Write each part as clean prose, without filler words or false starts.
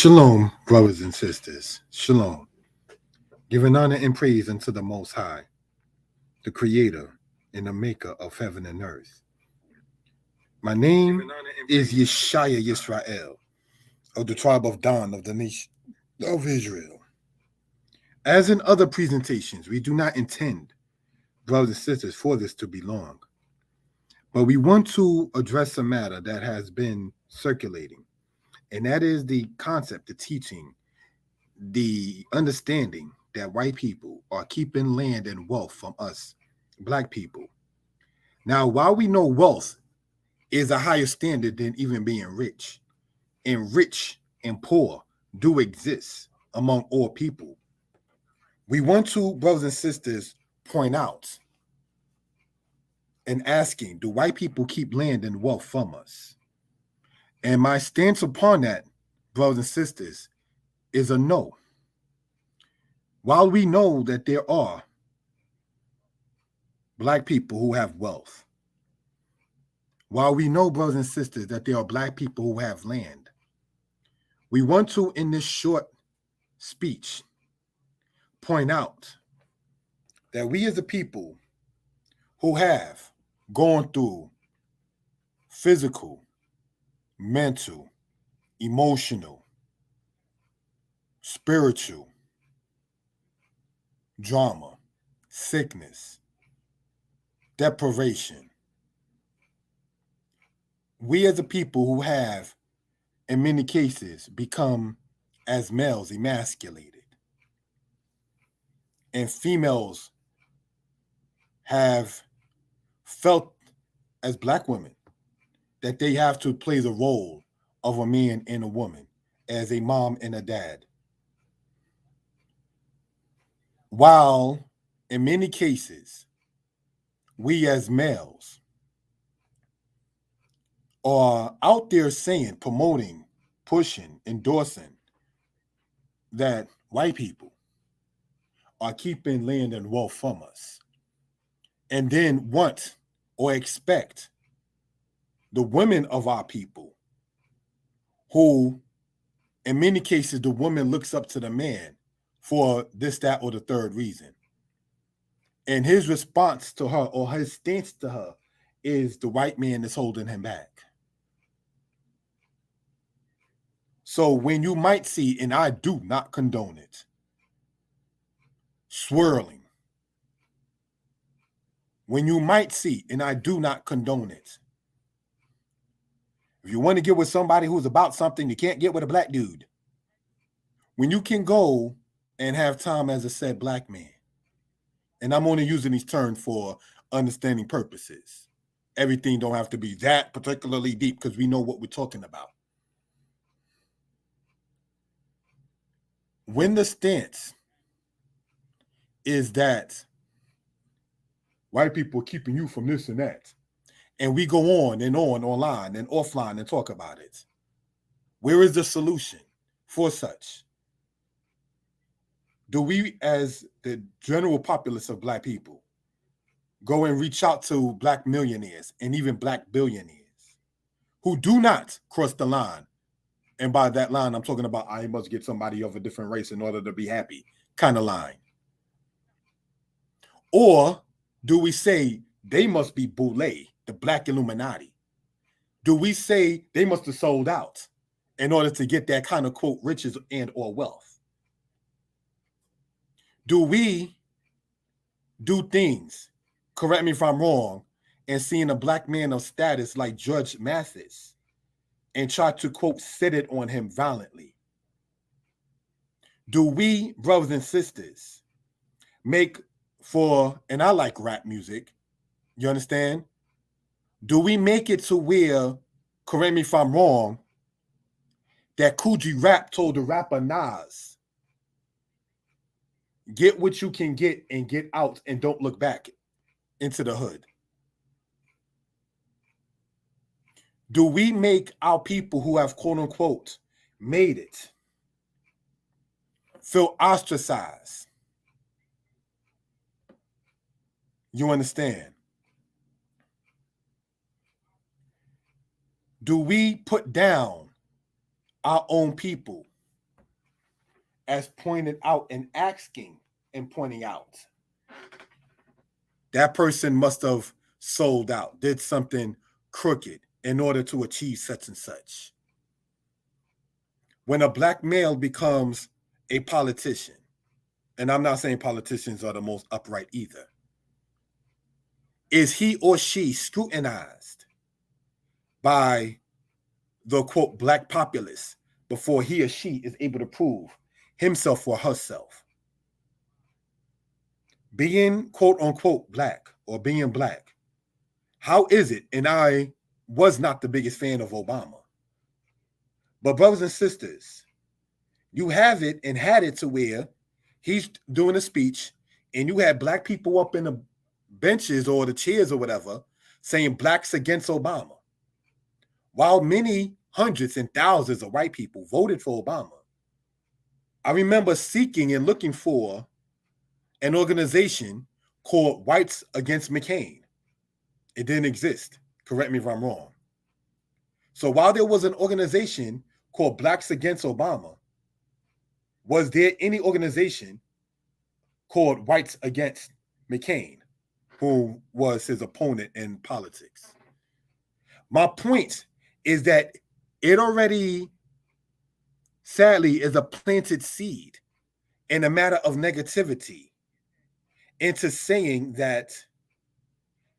Shalom, brothers and sisters. Shalom. Giving honor and praise unto the Most High, the Creator and the Maker of heaven and earth. My name is Yeshaya Yisrael, of the tribe of Dan of the nation of Israel. As in other presentations, we do not intend, brothers and sisters, for this to be long, but we want to address a matter that has been circulating, and that is the concept, the teaching, the understanding that white people are keeping land and wealth from us, black people. Now, while we know wealth is a higher standard than even being rich, and rich and poor do exist among all people, we want to, brothers and sisters, point out and asking, do white people keep land and wealth from us? And my stance upon that, brothers and sisters, is a no. While we know that there are black people who have wealth, while we know, brothers and sisters, that there are black people who have land, we want to, in this short speech, point out that we as a people who have gone through physical, mental, emotional, spiritual drama, sickness, deprivation. We as a people who have, in many cases, become as males emasculated, and females have felt as black women that they have to play the role of a man and a woman, as a mom and a dad. While in many cases, we as males are out there saying, promoting, pushing, endorsing that white people are keeping land and wealth from us, and then want or expect the women of our people, who in many cases the woman looks up to the man for this, that, or the third reason, and his response to her or his stance to her is the white man is holding him back. So when you might see, and I do not condone it, swirling, when you might see, and I do not condone it, if you want to get with somebody who's about something, you can't get with a black dude. When you can go and have time as a said black man, and I'm only using these terms for understanding purposes. Everything don't have to be that particularly deep because we know what we're talking about. When the stance is that white people are keeping you from this and that, and we go on online and offline and talk about it, where is the solution for such? Do we, as the general populace of black people, go and reach out to black millionaires and even black billionaires who do not cross the line? And by that line, I'm talking about I must get somebody of a different race in order to be happy kind of line. Or do we say they must be Boule, the black Illuminati? Do we say they must have sold out in order to get that kind of, quote, riches and or wealth? Do we do things, correct me if I'm wrong, and seeing a black man of status like Judge Mathis and try to, quote, set it on him violently? Do we, brothers and sisters, make for, and I like rap music, you understand? Do we make it to where, correct me if I'm wrong, that Coogee Rap told the rapper Nas, get what you can get and get out and don't look back into the hood? Do we make our people who have, quote unquote, made it feel ostracized? You understand? Do we put down our own people as pointed out and asking and pointing out, that person must have sold out, did something crooked in order to achieve such and such. When a black male becomes a politician, and I'm not saying politicians are the most upright either, is he or she scrutinized by the quote black populace before he or she is able to prove himself or herself? Being quote unquote black or being black, how is it? And I was not the biggest fan of Obama, but brothers and sisters, you have it and had it to where he's doing a speech and you had black people up in the benches or the chairs or whatever saying blacks against Obama, while many hundreds and thousands of white people voted for Obama. I remember seeking and looking for an organization called Whites Against McCain. It didn't exist. Correct me if I'm wrong. So while there was an organization called Blacks Against Obama, was there any organization called Whites Against McCain, who was his opponent in politics? My point is that it already, sadly, is a planted seed in a matter of negativity into saying that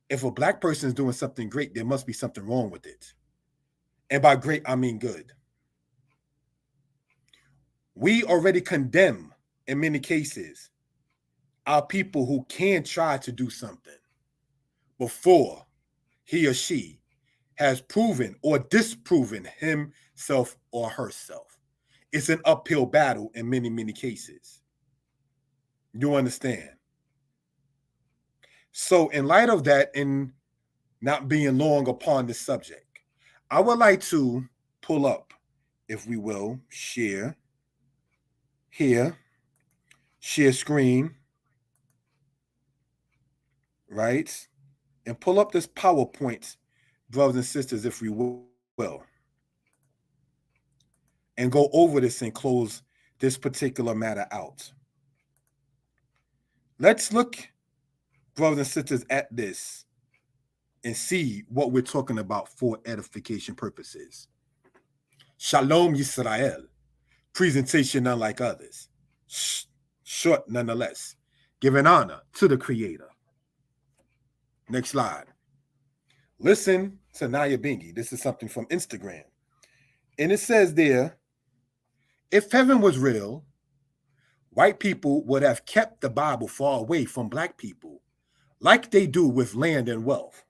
if a black person is doing something great, there must be something wrong with it. And by great, I mean good. We already condemn, in many cases, our people who can try to do something before he or she has proven or disproven himself or herself. It's an uphill battle in many, many cases. You understand? So in light of that, and not being long upon this subject, I would like to pull up, if we will, share here, share screen, right? And pull up this PowerPoint, brothers and sisters, if we will, and go over this and close this particular matter out. Let's look, brothers and sisters, at this and see what we're talking about for edification purposes. Shalom Yisrael, presentation unlike others, short nonetheless, giving honor to the Creator. Next slide. Listen to Naya Bingi. This is something from Instagram. And it says there, if heaven was real, white people would have kept the Bible far away from black people, like they do with land and wealth.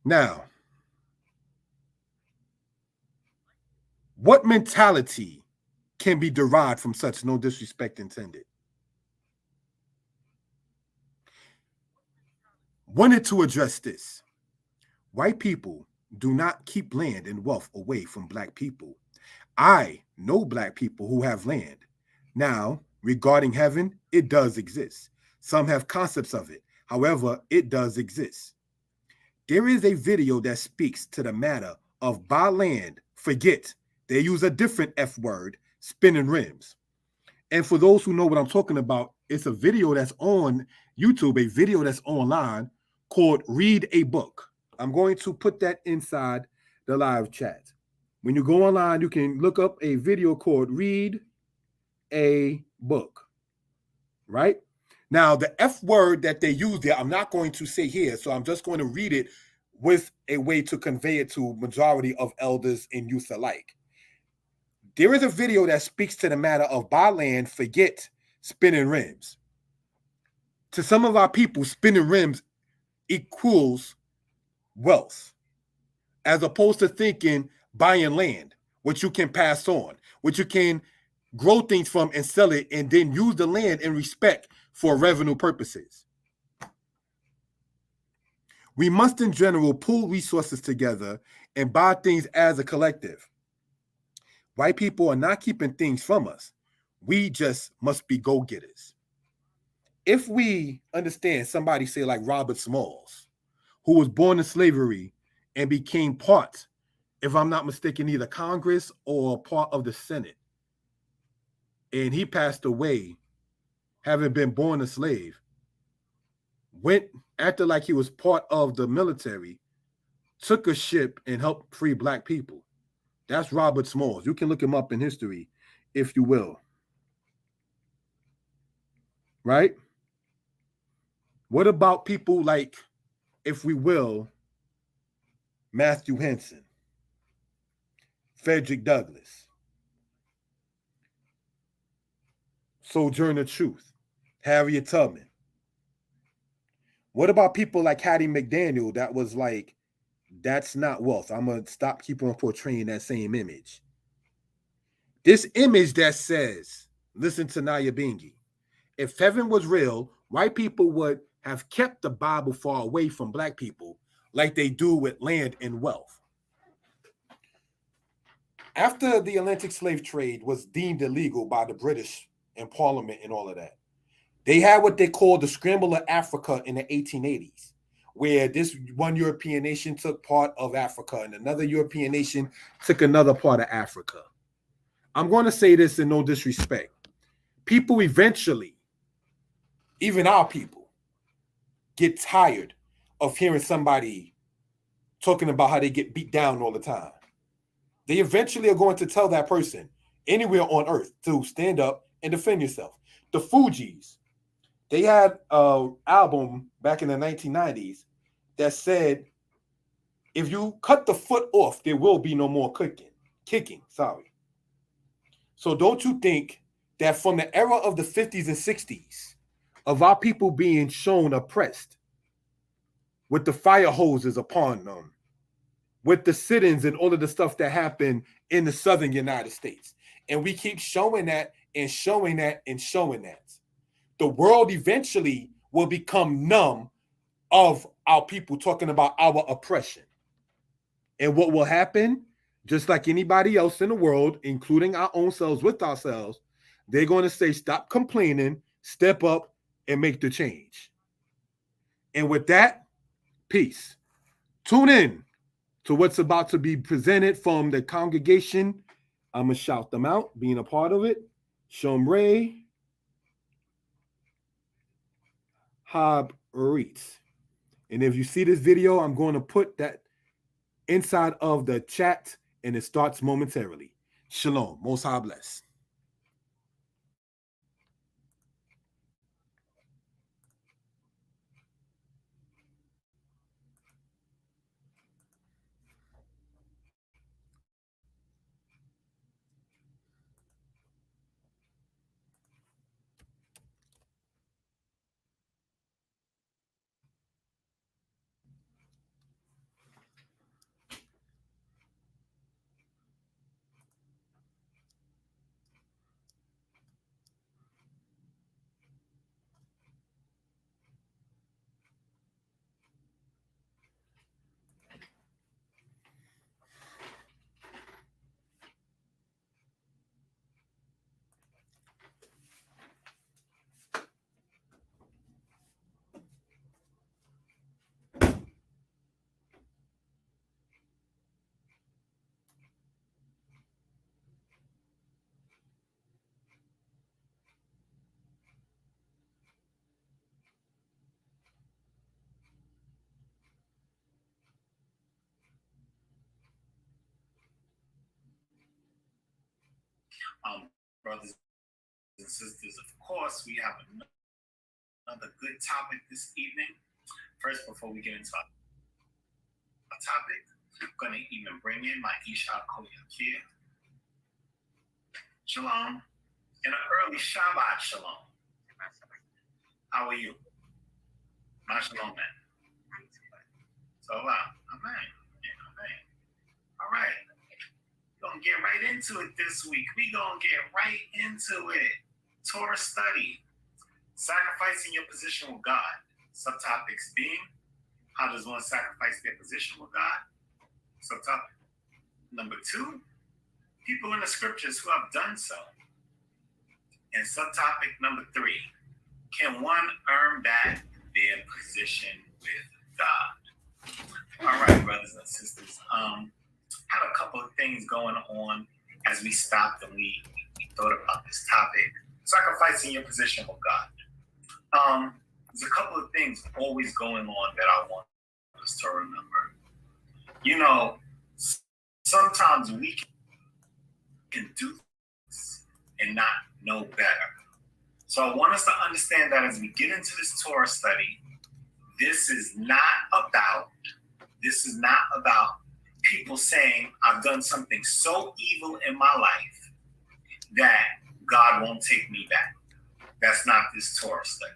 Now, what mentality can be derived from such, no disrespect intended? Wanted to address this. White people do not keep land and wealth away from black people. I know black people who have land. Now, regarding heaven, it does exist. Some have concepts of it. However, it does exist. There is a video that speaks to the matter of buy land, forget. They use a different F word, spinning rims. And for those who know what I'm talking about, it's a video that's on YouTube, a video that's online called Read a Book. I'm going to put that inside the live chat. When you go online, you can look up a video called Read a Book, right? Now, the F word that they use there, I'm not going to say here, so I'm just going to read it with a way to convey it to majority of elders and youth alike. There is a video that speaks to the matter of buy land, forget spinning rims. To some of our people, spinning rims equals wealth, as opposed to thinking buying land, which you can pass on, which you can grow things from and sell it, and then use the land in respect for revenue purposes. We must, in general, pool resources together and buy things as a collective. White people are not keeping things from us. We just must be go-getters. If we understand somebody, say like Robert Smalls, who was born in slavery and became part, if I'm not mistaken, either Congress or part of the Senate, and he passed away, having been born a slave, went, acted like he was part of the military, took a ship and helped free black people. That's Robert Smalls. You can look him up in history, if you will. Right? What about people like, if we will, Matthew Henson, Frederick Douglass, Sojourner Truth, Harriet Tubman? What about people like Hattie McDaniel that was like, that's not wealth. I'm going to stop keeping on portraying that same image. This image that says, listen to Naya Bingi, if heaven was real, white people would have kept the Bible far away from black people like they do with land and wealth. After the Atlantic slave trade was deemed illegal by the British and Parliament and all of that, they had what they called the Scramble of Africa in the 1880s, where this one European nation took part of Africa and another European nation took another part of Africa. I'm going to say this in no disrespect. People eventually, even our people, get tired of hearing somebody talking about how they get beat down all the time. They eventually are going to tell that person anywhere on earth to stand up and defend yourself. The Fugees, they had an album back in the 1990s that said, if you cut the foot off, there will be no more kicking. So don't you think that from the era of the 50s and 60s, of our people being shown oppressed, with the fire hoses upon them, with the sit-ins and all of the stuff that happened in the southern United States, and we keep showing that and showing that and showing that, the world eventually will become numb of our people talking about our oppression. And what will happen, just like anybody else in the world, including our own selves with ourselves, they're going to say, stop complaining, step up, and make the change. And with that, peace. Tune in to what's about to be presented from the congregation. I'm going to shout them out, being a part of it. Shomray Habrit. And if you see this video, I'm going to put that inside of the chat, and it starts momentarily. Shalom. Most High bless. Brothers and sisters, of course, we have another good topic this evening. First, before we get into our topic, I'm going to even bring in my Isha Koyakir. Shalom, and an early Shabbat Shalom. How are you? My Shalom, man. So, amen. Amen. All right. We're going to get right into it this week. We're going to get right into it. Torah study. Sacrificing your position with God. Subtopics being, how does one sacrifice their position with God? Subtopic number 2, people in the scriptures who have done so. And subtopic number 3, can one earn back their position with God? All right, brothers and sisters. Had a couple of things going on as we stopped and we thought about this topic, sacrificing your position with God. There's a couple of things always going on that I want us to remember. You know, sometimes we can do this and not know better. So I want us to understand that as we get into this Torah study, this is not about people saying, I've done something so evil in my life that God won't take me back. That's not this Torah study.